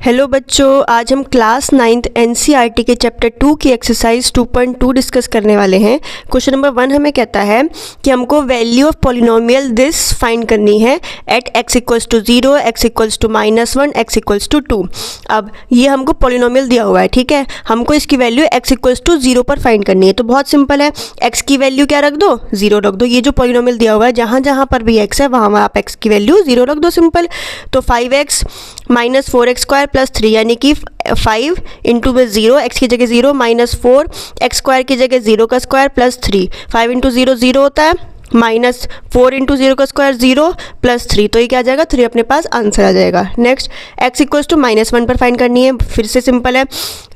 Hello बच्चों, आज हम क्लास 9th एनसीईआरटी के चैप्टर 2 की एक्सरसाइज 2.2 डिस्कस करने वाले हैं। क्वेश्चन नंबर 1 हमें कहता है कि हमको value of polynomial this find करनी है at x equals to 0, x equals to -1, x equals to 2। अब ये हमको पॉलिनोमियल दिया हुआ है, ठीक है। हमको इसकी वैल्यू x इक्वल्स टू 0 पर फाइंड करनी है। तो बहुत सिंपल है, x की वैल्यू क्या रख दो, 0 रख दो। ये जो पॉलिनोमियल दिया हुआ है जहाँ जहाँ पर भी x है वहाँ आप x की वैल्यू 0 रख दो, सिंपल। तो 5x minus 4x square plus 3 यानी कि 5 इंटू में 0, x की जगह 0 माइनस 4 एक्स स्क्वायर की जगह 0 का स्क्वायर प्लस 3। 5 इंटू 0 0 होता है, माइनस 4 इंटू 0 का स्क्वायर 0 प्लस 3। तो ये क्या आ जाएगा, 3 अपने पास आंसर आ जाएगा। नेक्स्ट x इक्वल्स टू -1 पर फाइंड करनी है। फिर से सिंपल है,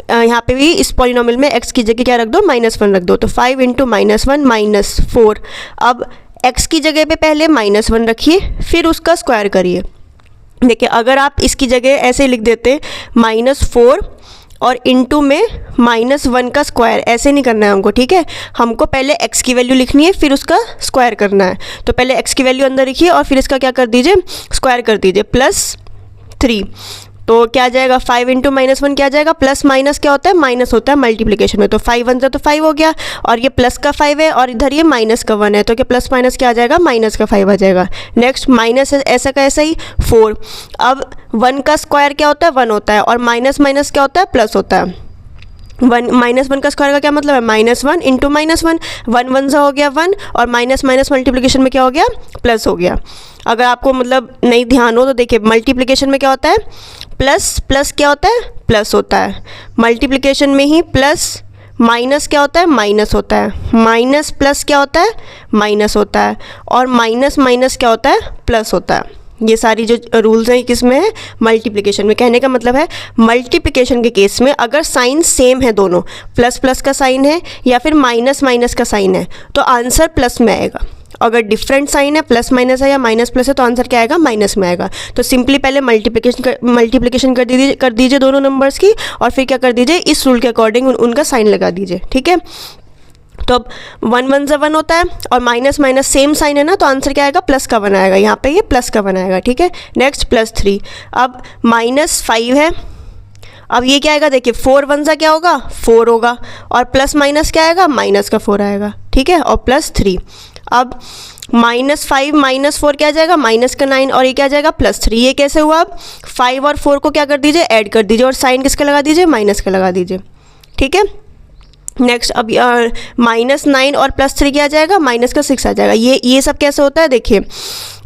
यहाँ पे भी इस पॉलिनोमियल में x की जगह क्या रख दो, -1 रख दो। तो 5 इंटू -1 माइनस 4। अब x की जगह पे पहले -1 रखिए, फिर उसका स्क्वायर करिए। देखिए, अगर आप इसकी जगह ऐसे लिख देते -4 और इंटू में -1 का स्क्वायर, ऐसे नहीं करना है हमको, ठीक है। हमको पहले x की वैल्यू लिखनी है, फिर उसका स्क्वायर करना है। तो पहले x की वैल्यू अंदर लिखिए और फिर इसका क्या कर दीजिए, स्क्वायर कर दीजिए, +3। तो क्या आ जाएगा, 5 इंटू -1 क्या आ जाएगा, प्लस माइनस क्या होता है, माइनस होता है मल्टीप्लिकेशन में। तो 5 1 तो 5 हो गया, और ये प्लस का 5 है और इधर ये माइनस का 1 है, तो क्या प्लस माइनस क्या आ जाएगा, माइनस का 5 आ जाएगा। नेक्स्ट माइनस ऐसा का ऐसा ही 4। अब 1 का स्क्वायर क्या होता है, 1 होता है, और माइनस माइनस क्या होता है, प्लस होता है। -1 का स्क्वायर का क्या मतलब है, -1 इंटू -1, 1 1 सा हो गया 1, और माइनस माइनस मल्टीप्लिकेशन में क्या हो गया, प्लस हो गया। अगर आपको मतलब नहीं ध्यान हो तो देखिए, मल्टीप्लिकेशन में क्या होता है, प्लस प्लस क्या होता है, प्लस होता है। मल्टीप्लिकेशन में ही प्लस माइनस क्या होता है, माइनस होता है। माइनस प्लस क्या होता है, माइनस होता है, और माइनस माइनस क्या होता है, प्लस होता है। ये सारी जो रूल्स हैं किसमें है, मल्टीप्लिकेशन में। कहने का मतलब है मल्टीप्लिकेशन के केस में अगर साइन सेम है, दोनों प्लस प्लस का साइन है या फिर माइनस माइनस का साइन है, तो आंसर प्लस में आएगा। अगर डिफरेंट साइन है, प्लस माइनस है या माइनस प्लस है, तो आंसर क्या आएगा, माइनस में आएगा। तो सिंपली पहले मल्टीप्लिकेशन कर दीजिए दोनों नंबर्स की, और फिर क्या कर दीजिए, इस रूल के अकॉर्डिंग उनका साइन लगा दीजिए, ठीक है। तो अब 1 1 से 1 होता है, और माइनस माइनस सेम साइन है ना, तो आंसर क्या आएगा, प्लस का 1 आएगा। यहाँ पे ये प्लस का 1 आएगा, ठीक है। नेक्स्ट +3। अब -5 है, अब ये क्या आएगा, देखिए 4 1 सा क्या होगा, 4 होगा, और प्लस माइनस क्या आएगा, माइनस का 4 आएगा, ठीक है, और +3। अब -5 -4 क्या आ जाएगा, माइनस का 9, और ये क्या आ जाएगा, +3। ये कैसे हुआ, अब 5 और 4 को क्या कर दीजिए, ऐड कर दीजिए, और साइन किसका लगा दीजिए, माइनस का लगा दीजिए, ठीक है। नेक्स्ट अब -9 और +3 क्या आ जाएगा, माइनस का 6 आ जाएगा। ये सब कैसे होता है, देखिए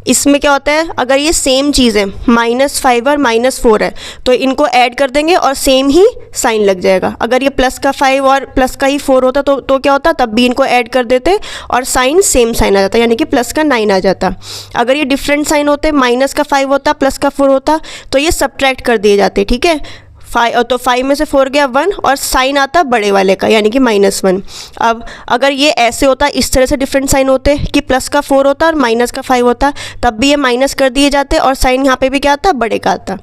इसमें क्या होता है, अगर ये सेम चीज़ है, -5 और -4 है, तो इनको ऐड कर देंगे और सेम ही साइन लग जाएगा। अगर ये प्लस का 5 और प्लस का ही 4 होता तो क्या होता, तब भी इनको ऐड कर देते और साइन सेम साइन आ जाता, यानी कि प्लस का 9 आ जाता। अगर ये डिफरेंट साइन होते, माइनस का 5 होता, प्लस का 4 होता, तो ये सब्ट्रैक्ट कर दिए जाते, ठीक है। 5 तो 5 में से 4 गया 1, और साइन आता बड़े वाले का, यानी कि -1। अब अगर ये ऐसे होता, इस तरह से डिफरेंट साइन होते कि प्लस का 4 होता और माइनस का 5 होता, तब भी ये माइनस कर दिए जाते और साइन यहाँ पे भी क्या आता, बड़े का आता,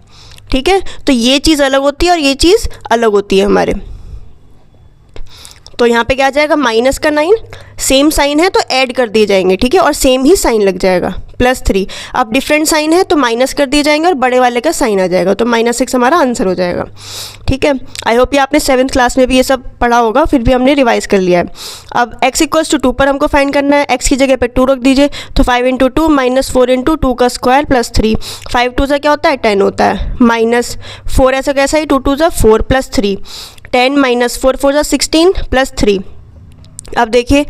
ठीक है। तो ये चीज़ अलग होती है और ये चीज़ अलग होती है हमारे। तो यहाँ पे क्या आ जाएगा, माइनस का 9, सेम साइन है तो ऐड कर दिए जाएंगे, ठीक है, और सेम ही साइन लग जाएगा, +3। अब डिफरेंट साइन है तो माइनस कर दिए जाएंगे और बड़े वाले का साइन आ जाएगा, तो -6 हमारा आंसर हो जाएगा, ठीक है। आई होप ये आपने 7th क्लास में भी ये सब पढ़ा होगा, फिर भी हमने रिवाइज कर लिया है। अब x इक्वल्स टू 2 पर हमको फाइंड करना है। x की जगह पे 2 रख दीजिए, तो 5 इंटू 2 -4 इंटू 2 का स्क्वायर +3। 5 2 से क्या होता है, 10 होता है, -4 ऐसा कैसा ही, 2 2 से 4 +3। 10 -4 4 से 16 +3। अब देखिए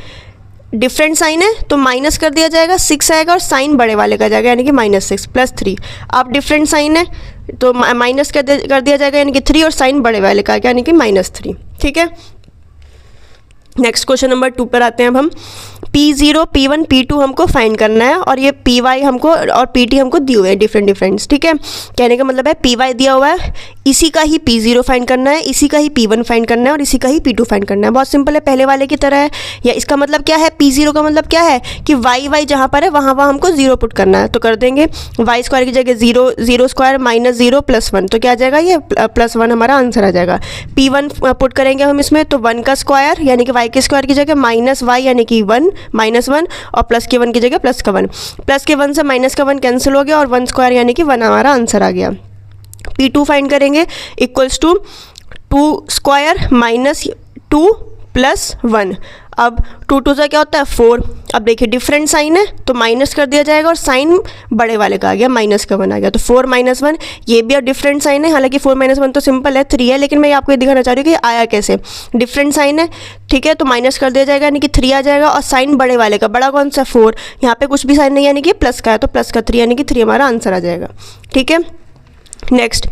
डिफरेंट साइन है तो माइनस कर दिया जाएगा, 6 आएगा, और साइन बड़े वाले का जाएगा, यानी कि -6 +3। अब डिफरेंट साइन है तो माइनस कर दिया जाएगा, यानी कि 3, और साइन बड़े वाले का, यानी कि -3, ठीक है। नेक्स्ट क्वेश्चन नंबर 2 पर आते हैं अब हम। P0 P1 P2 हमको फाइंड करना है, और ये Py हमको और Pt हमको दिए हुए हैं डिफरेंट, ठीक है। कहने का मतलब है Py दिया हुआ है, इसी का ही P0 फाइंड करना है, इसी का ही P1 फाइंड करना है, और इसी का ही P2 फाइंड करना है। बहुत सिंपल है, पहले वाले की तरह है। या इसका मतलब क्या है, P0 का मतलब क्या है कि y जहाँ पर है वहाँ हमको 0 पुट करना है, तो कर देंगे y स्क्वायर की जगह 0 0 स्क्वायर -0 +1, तो क्या आ जाएगा, ये +1 हमारा आंसर आ जाएगा। P1 पुट करेंगे हम इसमें, तो 1 का स्क्वायर यानी कि y के स्क्वायर की जगह -y यानी कि 1 -1, और प्लस के 1 की जगह प्लस का 1। प्लस के 1 से माइनस का 1 कैंसिल हो गया, और 1 स्क्वायर यानी कि 1 हमारा आंसर आ गया। P2 फाइंड करेंगे equals to 2 square minus 2 plus 1। अब 2 2 क्या होता है 4। अब देखिए डिफरेंट साइन है तो माइनस कर दिया जाएगा और साइन बड़े वाले का आ गया, माइनस का 1 आ गया, तो 4 - 1 ये भी अब डिफरेंट साइन है। हालांकि 4 - 1 तो सिंपल है 3 है, लेकिन मैं आपको ये दिखाना चाह रही हूँ कि आया कैसे। डिफरेंट साइन है, ठीक है, तो माइनस कर दिया जाएगा यानी कि 3 आ जाएगा और साइन बड़े वाले का, बड़ा कौन सा 4, यहाँ पे कुछ भी साइन नहीं यानी कि प्लस का है तो प्लस का 3 यानी कि 3 हमारा आंसर आ जाएगा। ठीक है, नेक्स्ट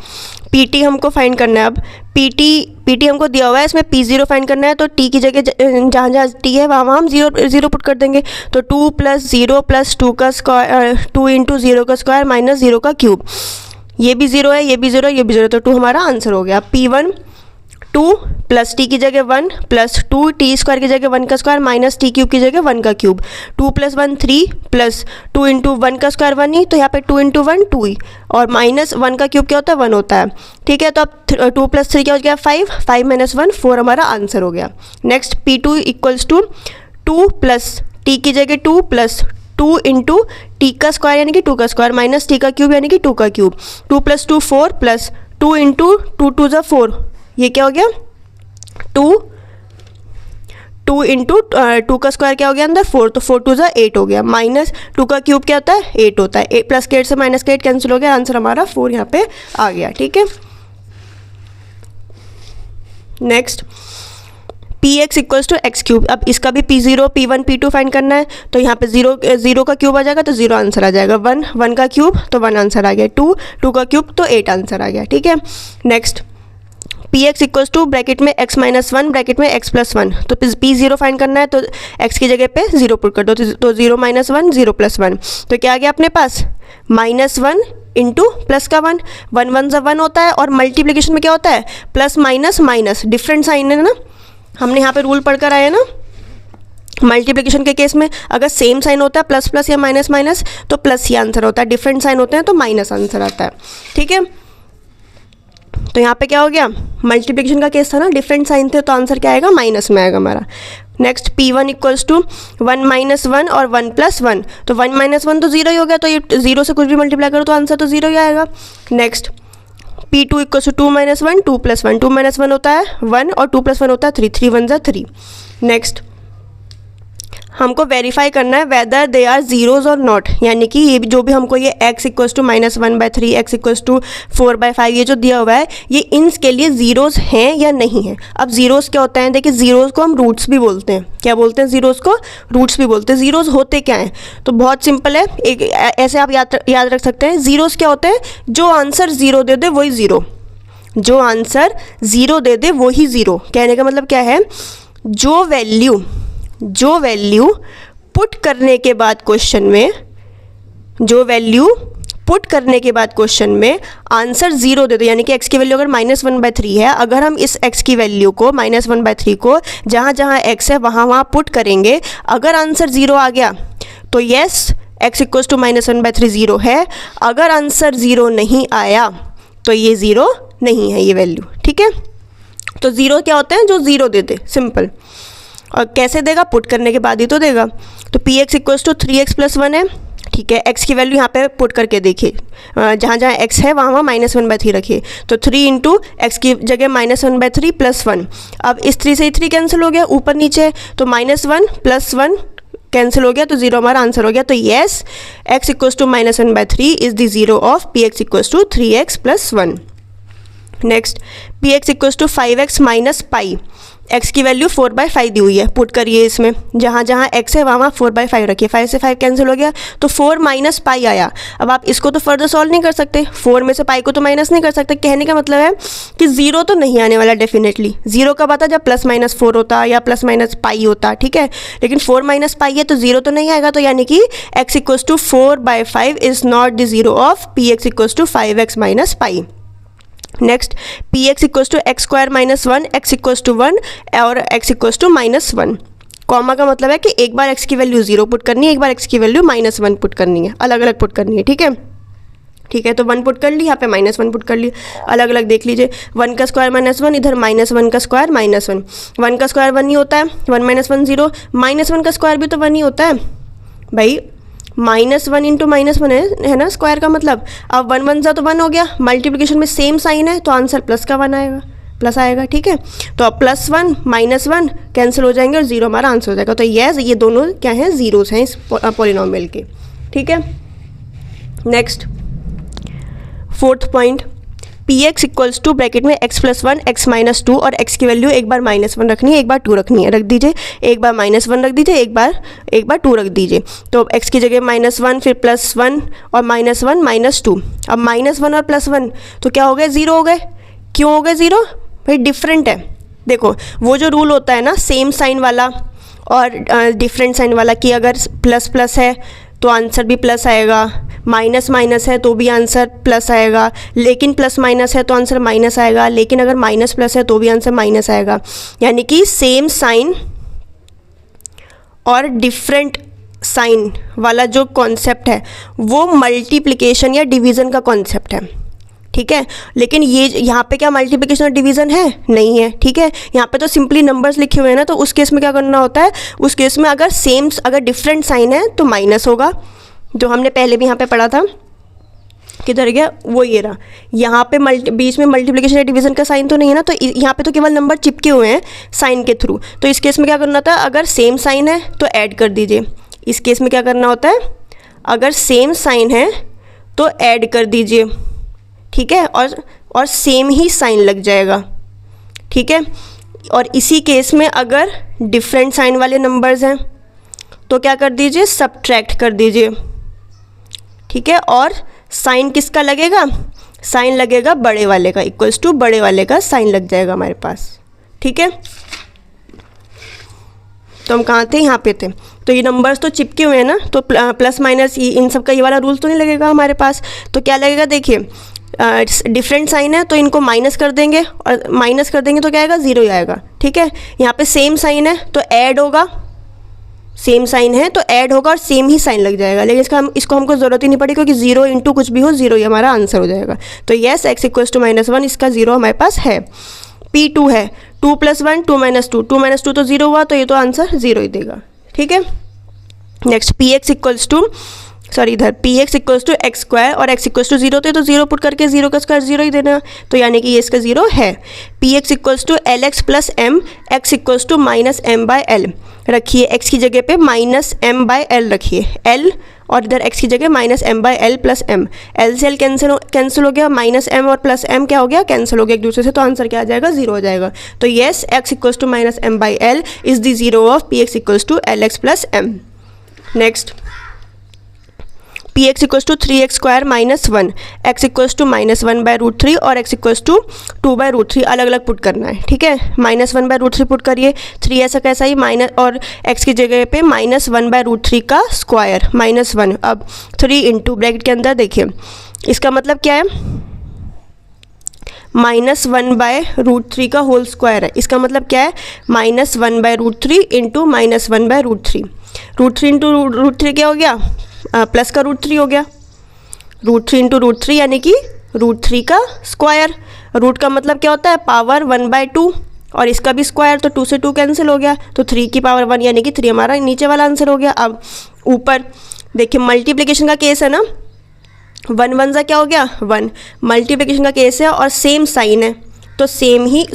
PT हमको फाइंड करना है। अब PT हमको दिया हुआ है, इसमें P0 फाइंड करना है, तो T की जगह जहाँ जहाँ T है वहाँ हम 0 पुट कर देंगे। तो 2 + 0 + 2 का स्क्वायर 2 × 0 का स्क्वायर माइनस 0 का क्यूब, ये भी 0 है, ये भी 0 है, ये भी 0, तो 2 हमारा आंसर हो गया। P1 2 + T की जगह 1 + 2 T स्क्वायर की जगह 1 का स्क्वायर माइनस T क्यूब की जगह 1 का क्यूब, 2 + 1 3 + 2 × 1 का स्क्वायर 1 ही, तो यहाँ पे 2 × 1 2 ही, और माइनस 1 का क्यूब क्या होता है 1 होता है। ठीक है, तो अब 2 + 3 क्या हो गया 5, 5 - 1 4 हमारा आंसर हो गया। नेक्स्ट P2 = 2 + T की जगह 2 + 2 × T का स्क्वायर यानी कि 2 का स्क्वायर माइनस T का क्यूब यानी कि 2 का क्यूब, 2 + 2 4 + 2 × 2 2 = 4, ये क्या हो गया 2 × 2 का स्क्वायर क्या हो गया अंदर 4, तो 4 2 = 8 हो गया, माइनस 2 का क्यूब क्या होता है 8 होता है, प्लस के 8 से माइनस के 8 कैंसिल हो गया, आंसर हमारा 4 यहाँ पे आ गया। ठीक है, नेक्स्ट Px = x³। अब इसका भी P0 P1 P2 फाइंड करना है, तो यहाँ पे 0 का क्यूब आ जाएगा तो 0 आंसर आ जाएगा, 1 का क्यूब तो 1 आंसर आ गया, 2 का क्यूब तो 8 आंसर आ गया। ठीक है, नेक्स्ट Px = ब्रैकेट में x - 1 ब्रैकेट में x + 1, तो P0 फाइंड करना है, तो x की जगह पे 0 पुट कर दो, तो 0 - 1 0 + 1, तो क्या आ गया अपने पास -1 × प्लस का 1 1 1 = 1 होता है, और मल्टीप्लिकेशन में क्या होता है plus minus minus, different sign है ना, हमने यहाँ पे रूल पढ़कर आए ना। मल्टीप्लिकेशन के केस में अगर सेम साइन होता है प्लस प्लस या माइनस माइनस तो प्लस ही आंसर होता है, डिफरेंट साइन होते हैं तो माइनस आंसर आता है। ठीक है, तो यहाँ पे क्या हो गया मल्टीप्लिकेशन का केस था ना, डिफरेंट साइन थे तो आंसर क्या आएगा माइनस में आएगा हमारा। नेक्स्ट P1 = 1 - 1 और 1 + 1, तो 1 - 1 तो 0 ही हो गया, तो ये 0 से कुछ भी मल्टीप्लाई करो तो आंसर तो 0 ही आएगा। नेक्स्ट P2 = 2 - 1 2 + 1, 2 - 1 होता है 1 और 2 + 1 होता है 3, 3 1 = 3। नेक्स्ट हमको वेरीफाई करना है वेदर दे आर जीरोज और नॉट, यानी कि ये जो भी हमको ये x = -1/3 x = 4/5 ये जो दिया हुआ है ये इन्स के लिए ज़ीरोज़ हैं या नहीं है। अब ज़ीरोज़ क्या होता है, देखिए ज़ीरोज़ को हम रूट्स भी बोलते हैं, क्या बोलते हैं ज़ीरोज़ को रूट्स भी बोलते हैं। ज़ीरोज़ होते क्या हैं, तो बहुत सिंपल है, एक ऐसे आप याद रख सकते हैं। ज़ीरोज़ क्या होते हैं, जो आंसर ज़ीरो दे दे वही ज़ीरो, जो आंसर ज़ीरो दे दे वही ज़ीरो। कहने का मतलब क्या है, जो वैल्यू पुट करने के बाद क्वेश्चन में, जो वैल्यू पुट करने के बाद क्वेश्चन में आंसर ज़ीरो दे दो, यानी कि x की वैल्यू अगर -1/3 है, अगर हम इस x की वैल्यू को -1/3 को जहाँ जहाँ x है वहाँ वहाँ पुट करेंगे, अगर आंसर ज़ीरो आ गया तो यस x = -1/3 ज़ीरो है, अगर आंसर ज़ीरो नहीं आया तो ये ज़ीरो नहीं है ये वैल्यू। ठीक है, तो ज़ीरो क्या होते हैं, जो ज़ीरो दे दे, सिंपल। और कैसे देगा, पुट करने के बाद ही तो देगा। तो Px = 3x + 1 है, ठीक है, x की वैल्यू यहाँ पे पुट करके देखिए, जहाँ जहाँ x है वहाँ वहाँ -1/3 रखिए, तो 3 × x की जगह -1/3 + 1। अब इस 3 से 3 कैंसिल हो गया, ऊपर नीचे तो -1 + 1 कैंसिल हो गया, तो 0 हमारा आंसर हो गया। तो yes x = -1/3 is the zero of Px = 3x + 1। Next Px = 5x - pi, x की वैल्यू 4/5 दी हुई है, पुट करिए इसमें, जहाँ जहाँ x है वहाँ वहाँ 4/5 रखिए, 5 से 5 कैंसिल हो गया तो 4 - पाई आया। अब आप इसको तो फर्दर सॉल्व नहीं कर सकते, 4 में से पाई को तो माइनस नहीं कर सकते। कहने का मतलब है कि ज़ीरो तो नहीं आने वाला डेफिनेटली, ज़ीरो कब आता जब +-4 होता या +- पाई होता, ठीक है, लेकिन 4 - पाई है तो ज़ीरो तो नहीं आएगा, तो यानी कि x = 4/5 is not the zero of Px = 5x - pi. Next Px = x² - 1 x = 1 और x = -1। कॉमा का मतलब है कि एक बार x की वैल्यू 0 पुट करनी है, एक बार x की वैल्यू -1 पुट करनी है, अलग अलग पुट करनी है। ठीक है, ठीक है, तो 1 पुट कर ली, यहाँ पे -1 पुट कर ली, अलग अलग देख लीजिए। 1 का स्क्वायर -1, इधर -1 का स्क्वायर -1, 1 का स्क्वायर 1 ही होता है, 1 - 1 0, -1 का स्क्वायर भी तो 1 ही होता है भाई, -1 इंटू -1 है ना स्क्वायर का मतलब। अब 1 1 जा तो 1 हो गया, मल्टीप्लिकेशन में सेम साइन है तो आंसर प्लस का 1 आएगा, प्लस आएगा, ठीक है। तो अब +1 -1 कैंसिल हो जाएंगे और 0 हमारा आंसर हो जाएगा। तो यस, ये दोनों क्या हैं, ज़ीरोज़ हैं इस पॉलिनोमियल के, ठीक है। Next 4th point, px equals to bracket में x + 1 x - 2 और x की वैल्यू एक बार -1 रखनी है, एक बार 2 रखनी है, रख दीजिए। एक बार -1 रख दीजिए, एक बार 2 रख दीजिए। तो x की जगह -1 फिर +1 और -1 -2। अब -1 और +1 तो क्या हो गए, 0 हो गए। क्यों हो गए 0? भाई डिफरेंट है। देखो वो जो रूल होता है ना सेम साइन वाला और डिफरेंट साइन वाला, कि अगर ++ है तो आंसर भी प्लस आएगा, -- है तो भी आंसर प्लस आएगा, लेकिन +- है तो आंसर माइनस आएगा, लेकिन अगर -+ है तो भी आंसर माइनस आएगा। यानी कि सेम साइन और डिफरेंट साइन वाला जो कॉन्सेप्ट है वो मल्टीप्लिकेशन या डिवीज़न का कॉन्सेप्ट है, ठीक है। लेकिन ये यहाँ पे क्या मल्टीप्लिकेशन और डिवीज़न है? नहीं है, ठीक है। यहाँ पे तो सिंपली नंबर्स लिखे हुए हैं ना, तो उस केस में क्या करना होता है, उस केस में अगर डिफरेंट साइन है तो माइनस होगा, जो हमने पहले भी यहाँ पे पढ़ा था। किधर गया वो, ये रहा। यहाँ पे बीच में मल्टीप्लिकेशन या डिवीज़न का साइन तो नहीं है ना, तो यहाँ पे तो केवल नंबर चिपके हुए हैं साइन के थ्रू। तो इस केस में क्या करना होता है, अगर सेम साइन है तो ऐड कर दीजिए। इस केस में क्या करना होता है, अगर सेम साइन है तो ऐड कर दीजिए, ठीक है, और सेम ही साइन लग जाएगा, ठीक है। और इसी केस में अगर डिफरेंट साइन वाले नंबर्स हैं तो क्या कर दीजिए, सब्ट्रैक्ट कर दीजिए, ठीक है। और साइन किसका लगेगा, साइन लगेगा बड़े वाले का, इक्वल्स टू बड़े वाले का साइन लग जाएगा हमारे पास, ठीक है। तो हम कहाँ थे, यहाँ पे थे। तो ये नंबर्स तो चिपके हुए हैं ना, तो +- इन सब का ये वाला रूल तो नहीं लगेगा हमारे पास। तो क्या लगेगा, देखिए डिफरेंट साइन है तो इनको माइनस कर देंगे, और माइनस कर देंगे तो क्या आएगा, 0 ही आएगा, ठीक है। यहाँ पे सेम साइन है तो ऐड होगा, सेम साइन है तो ऐड होगा और सेम ही साइन लग जाएगा। लेकिन इसको हमको ज़रूरत ही नहीं पड़ी, क्योंकि 0 इंटू कुछ भी हो 0 ही हमारा आंसर हो जाएगा। तो येस, x इक्वल्स टू -1 इसका 0 हमारे पास है। P2 है 2 + 1 2 - 2, 2 - 2 तो 0 हुआ, तो ये तो आंसर 0 ही देगा, ठीक है। Next px equals to px equals to x² और x इक्वल्स टू 0 थे, तो 0 पुट करके 0 का स्क्वायर 0 ही देना, तो यानी कि ये इसका 0 है। px equals to lx + m, x equals to -m/l रखिए। x की जगह पे -m/l रखिए, l और इधर x की जगह -m/l + m। l से l कैंसिल हो गया, -m और +m क्या हो गया, कैंसिल हो गया एक दूसरे से, तो आंसर क्या आ जाएगा, 0 हो जाएगा। तो yes, x equals to -m/l is the 0 of px equals to lx + m। Next px equals to 3x² - 1, x equals to -1/√3 और x इक्वल्स टू 2/√3 अलग अलग पुट करना है, ठीक है। -1/√3 पुट करिए, 3 ऐसा कैसा ही माइनस, और x की जगह पे -1/√3 का स्क्वायर -1। अब 3 इंटू ब्रैकेट के अंदर देखिए, इसका मतलब क्या है, -1/√3 का होल स्क्वायर है। इसका मतलब क्या है, -1/√3 इंटू -1/√3। √3 इंटू √3 क्या हो गया, प्लस का √3 हो गया। √3 इंटू √3 यानी कि √3 का स्क्वायर। रूट का मतलब क्या होता है, पावर 1/2, और इसका भी स्क्वायर, तो 2 से 2 कैंसिल हो गया, तो 3 की पावर 1 यानी कि 3 हमारा नीचे वाला आंसर हो गया। अब ऊपर देखिए मल्टीप्लिकेशन का केस है ना, 1 1 सा क्या हो गया, 1। मल्टीप्लिकेशन का केस है और सेम साइन है तो सेम ही,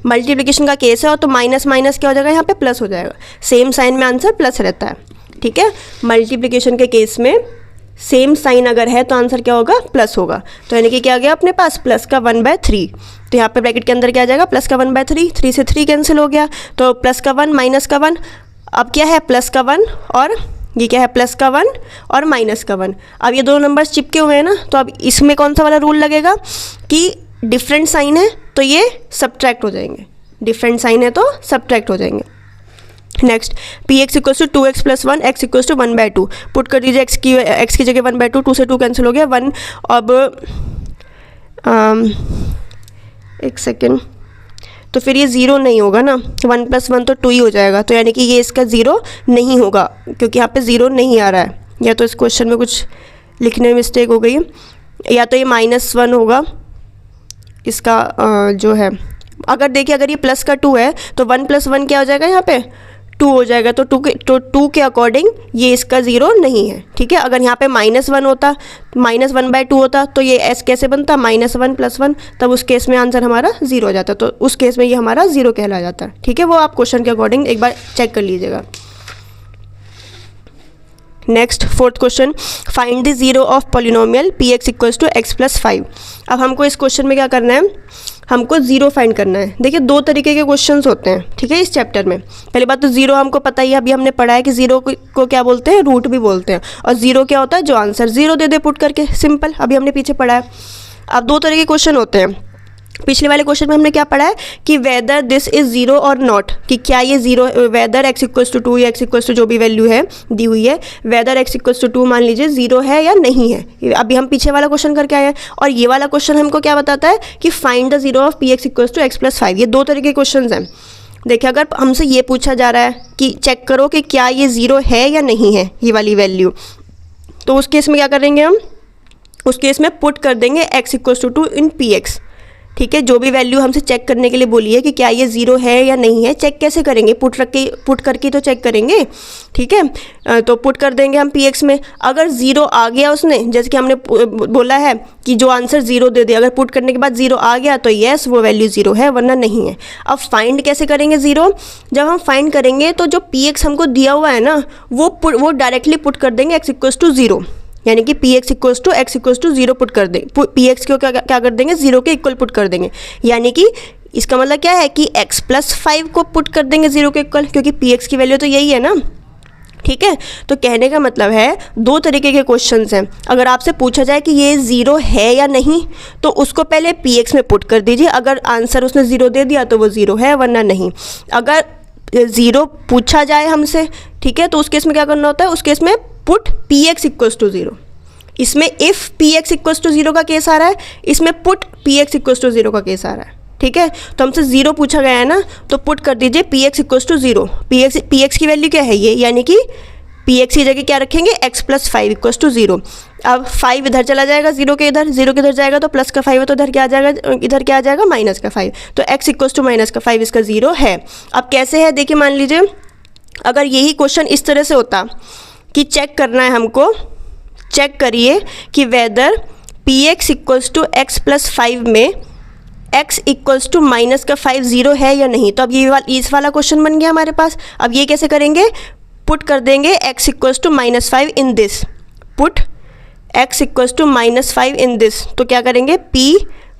मल्टीप्लिकेशन का केस है और तो माइनस माइनस क्या हो जाएगा, यहाँ पे प्लस हो जाएगा। सेम साइन में आंसर प्लस रहता है, ठीक है। मल्टीप्लिकेशन के केस में सेम साइन अगर है तो आंसर क्या होगा, प्लस होगा। तो यानी कि क्या आ गया अपने पास, प्लस का 1/3। तो यहाँ पे ब्रैकेट के अंदर क्या आ जाएगा, प्लस का 1/3, 3 से 3 कैंसिल हो गया, तो प्लस का 1 माइनस का 1। अब क्या है, प्लस का 1 और ये क्या है, प्लस का 1 और माइनस का 1। अब ये दोनों नंबर्स चिपके हुए हैं ना, तो अब इसमें कौन सा वाला रूल लगेगा कि डिफरेंट साइन है तो ये सब्ट्रैक्ट हो जाएंगे, डिफरेंट साइन है तो सब्ट्रैक्ट हो जाएंगे। Next px equals to 2x + 1 x equals to 1/2 put कर दीजिए। x की जगह 1/2, 2 से 2 कैंसिल हो गया, 1। अब एक सेकेंड, तो फिर ये 0 नहीं होगा ना, 1 + 1 तो 2 ही हो जाएगा, तो यानी कि ये इसका 0 नहीं होगा, क्योंकि यहाँ पे 0 नहीं आ रहा है। या तो इस क्वेश्चन में कुछ लिखने में मिस्टेक हो गई है, या तो ये -1 होगा इसका जो है। अगर देखिए, अगर ये प्लस का 2 है तो 1 + 1 क्या हो जाएगा, यहाँ पे 2 हो जाएगा। तो 2 के अकॉर्डिंग ये इसका 0 नहीं है, ठीक है। अगर यहाँ पे -1 होता, -1/2 होता तो ये s कैसे बनता, -1 + 1, तब उस केस में आंसर हमारा 0 हो जाता। तो उस केस में ये हमारा 0 कहला जाता है, ठीक है। वो आप क्वेश्चन के अकॉर्डिंग एक बार चेक कर लीजिएगा। Next 4th question, find the 0 of polynomial px = x + 5। अब हमको इस क्वेश्चन में क्या करना है, हमको 0 फाइंड करना है। देखिए 2 तरीके के क्वेश्चंस होते हैं, ठीक है, इस चैप्टर में। पहली बात तो 0 हमको पता ही है, अभी हमने पढ़ा है कि 0 को क्या बोलते हैं, रूट भी बोलते हैं। और 0 क्या होता है, जो आंसर 0 दे दे पुट करके, सिंपल, अभी हमने पीछे पढ़ा है। अब 2 तरह के क्वेश्चन होते हैं। पिछले वाले क्वेश्चन में हमने क्या पढ़ा है कि वेदर दिस इज 0 और नॉट, कि क्या ये 0, वेदर x = 2 या x = जो भी वैल्यू है दी हुई है, वेदर x = 2 मान लीजिए 0 है या नहीं है। अभी हम पीछे वाला क्वेश्चन करके आए हैं, और ये वाला क्वेश्चन हमको क्या बताता है कि find the 0 of px = x + 5। ये 2 तरह के क्वेश्चन हैं। देखिए अगर हमसे ये पूछा जा रहा है कि चेक करो कि क्या ये 0 है या नहीं है, ये वाली वैल्यू, तो उस केस में क्या करेंगे हम, उस केस में पुट कर देंगे x = 2 इन px, ठीक है। जो भी वैल्यू हमसे चेक करने के लिए बोली है कि क्या ये 0 है या नहीं है, चेक कैसे करेंगे, पुट करके तो चेक करेंगे, ठीक है। तो पुट कर देंगे हम px में। अगर 0 आ गया उसने, जैसे कि हमने बोला है कि जो आंसर 0 दे दे, अगर पुट करने के बाद 0 आ गया तो येस वो वैल्यू 0 है, वरना नहीं है। अब फाइंड कैसे करेंगे 0, जब हम फाइंड करेंगे तो जो px हमको दिया हुआ है ना, वो डायरेक्टली पुट कर देंगे x = 0, यानी कि px = x = 0 पुट कर देंगे। px को क्या कर देंगे, 0 के इक्वल पुट कर देंगे। यानी कि इसका मतलब क्या है कि x + 5 को पुट कर देंगे 0 के इक्वल, क्योंकि px की वैल्यू तो यही है ना, ठीक है। तो कहने का मतलब है 2 तरीके के क्वेश्चंस हैं। अगर आपसे पूछा जाए कि ये 0 है या नहीं, तो उसको पहले px में पुट कर दीजिए। अगर आंसर उसने 0 दे दिया तो वो 0 है, वरना नहीं। अगर 0 पूछा जाए हमसे, ठीक है, तो उस केस में क्या करना होता है, उस केस में पुट px = 0। इसमें इफ़ px = 0 का केस आ रहा है, इसमें पुट px = 0 का केस आ रहा है, ठीक है। तो हमसे 0 पूछा गया है ना, तो पुट कर दीजिए px = 0। px की वैल्यू क्या है ये, यानी कि px की जगह क्या रखेंगे, x + 5 = 0। अब 5 इधर चला जाएगा, 0 के इधर, 0 के इधर जाएगा तो प्लस का 5 है, तो इधर क्या आ जाएगा, इधर क्या आ जाएगा, -5। तो x = -5 इसका 0 है। अब कैसे है, देखिए मान लीजिए अगर यही क्वेश्चन इस तरह से होता कि चेक करना है हमको, चेक करिए कि वेदर px = x + 5 में x = -5 0 है या नहीं। तो अब ये इस वाला क्वेश्चन बन गया हमारे पास। अब ये कैसे करेंगे, पुट कर देंगे x = -5 in this, put x = -5 in this. तो क्या करेंगे, p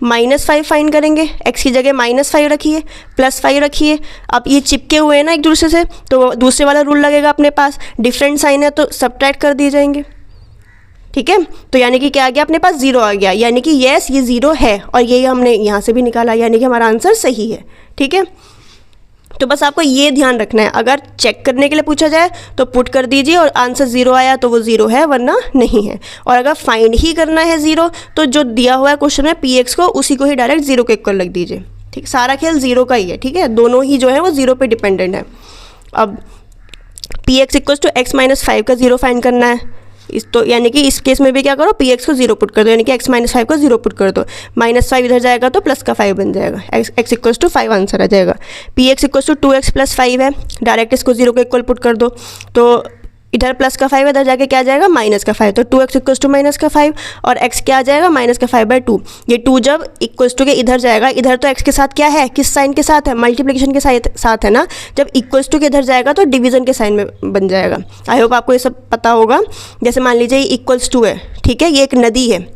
-5 फाइंड करेंगे, x की जगह -5 रखिए, +5 रखिए। अब ये चिपके हुए हैं ना एक दूसरे से, तो दूसरे वाला रूल लगेगा अपने पास, डिफरेंट साइन है तो सब्ट्रैक्ट कर दिए जाएंगे, ठीक है। तो यानी कि क्या आ गया अपने पास, 0 आ गया, यानी कि येस ये 0 है, और यही हमने यहाँ से भी निकाला, यानी कि हमारा आंसर सही है, ठीक है। तो बस आपको ये ध्यान रखना है, अगर चेक करने के लिए पूछा जाए तो पुट कर दीजिए, और आंसर 0 आया तो वो 0 है, वरना नहीं है। और अगर फाइंड ही करना है 0, तो जो दिया हुआ है क्वेश्चन में px को, उसी को ही डायरेक्ट 0 के इक्वल रख दीजिए, ठीक। सारा खेल 0 का ही है, ठीक है, दोनों ही जो है वो 0 पे डिपेंडेंट है। अब px = x - 5 का 0 फाइंड करना है, तो यानी कि इस केस में भी क्या करो, px को 0 पुट कर दो, यानी कि x - 5 को 0 पुट कर दो। -5 इधर जाएगा तो प्लस का 5 बन जाएगा, x = 5 आंसर आ जाएगा। px = 2x + 5 है, डायरेक्ट इसको 0 के इक्वल पुट कर दो, तो इधर प्लस का 5 इधर जाके क्या आ जाएगा, -5। तो 2x = -5, और x क्या आ जाएगा, -5/2। ये 2 जब इक्वल्स टू के इधर जाएगा, इधर तो x के साथ क्या है, किस साइन के साथ है, मल्टीप्लिकेशन के साथ है ना। जब इक्वल्स टू के इधर जाएगा तो डिवीज़न के साइन में बन जाएगा। आई होप आपको ये सब पता होगा। जैसे मान लीजिए ये =2 है, ठीक है, ये एक नदी है,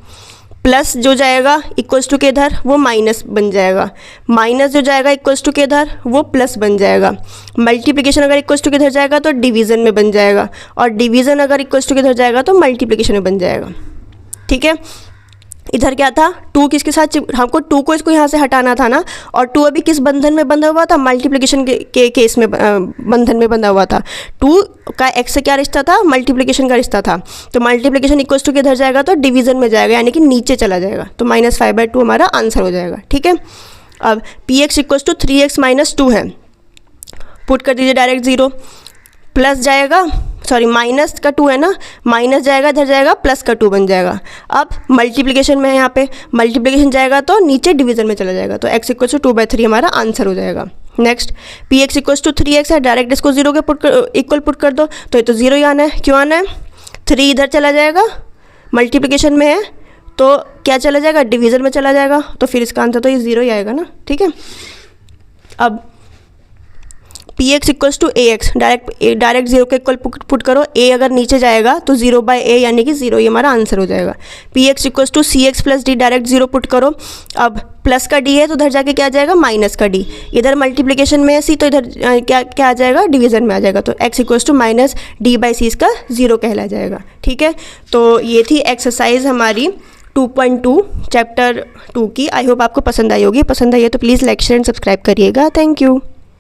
प्लस जो जाएगा इक्वल्स टू के इधर वो माइनस बन जाएगा, माइनस जो जाएगा इक्वल्स टू के इधर वो प्लस बन जाएगा। मल्टीप्लिकेशन अगर इक्वल्स टू के इधर जाएगा तो डिवीज़न में बन जाएगा, और डिवीज़न अगर इक्वल्स टू के इधर जाएगा तो मल्टीप्लिकेशन में बन जाएगा, ठीक है। इधर क्या था, 2 किसके साथ, हमको 2 को इसको यहाँ से हटाना था ना, और 2 अभी किस बंधन में बंधा हुआ था, मल्टीप्लिकेशन के केस में बंधन में बंधा हुआ था। 2 का x से क्या रिश्ता था, मल्टीप्लिकेशन का रिश्ता था। तो मल्टीप्लिकेशन इक्वल्स टू के इधर जाएगा तो डिवीज़न में जाएगा, यानी कि नीचे चला जाएगा, तो -5/2 हमारा आंसर हो जाएगा, ठीक है। अब px = 3x - 2 है, पुट कर दीजिए डायरेक्ट 0, प्लस जाएगा, सॉरी माइनस का 2 है ना, माइनस जाएगा इधर जाएगा, प्लस का 2 बन जाएगा। अब मल्टीप्लिकेशन में है, यहाँ पे मल्टीप्लिकेशन जाएगा तो नीचे डिवीज़न में चला जाएगा, तो x = 2/3 हमारा आंसर हो जाएगा। Next p x equals to 3x है, डायरेक्ट इसको 0 के इक्वल पुट कर दो तो ये तो 0 ही आना है। क्यों आना है? 3 इधर चला जाएगा, मल्टीप्लिकेशन में है तो क्या चला जाएगा, डिवीज़न में चला जाएगा, तो फिर इसका आंसर तो ये 0 ही आएगा ना। ठीक है, अब p x equals to a x, direct 0 के इक्वल पुट करो, a अगर नीचे जाएगा तो 0/a यानी कि 0 ही हमारा आंसर हो जाएगा। P x equals to c x plus d, direct 0 put करो, अब प्लस का d है तो उधर जाके क्या आ जाएगा, माइनस का d, इधर मल्टीप्लिकेशन में है c तो इधर क्या आ जाएगा, डिवीज़न में आ जाएगा, तो x equals to minus d/c इसका 0 कहला जाएगा। ठीक है, तो ये थी एक्सरसाइज हमारी 2.2 चैप्टर 2 की। आई होप आपको पसंद आई होगी, पसंद आई है तो please like share and subscribe करिएगा। Thank you.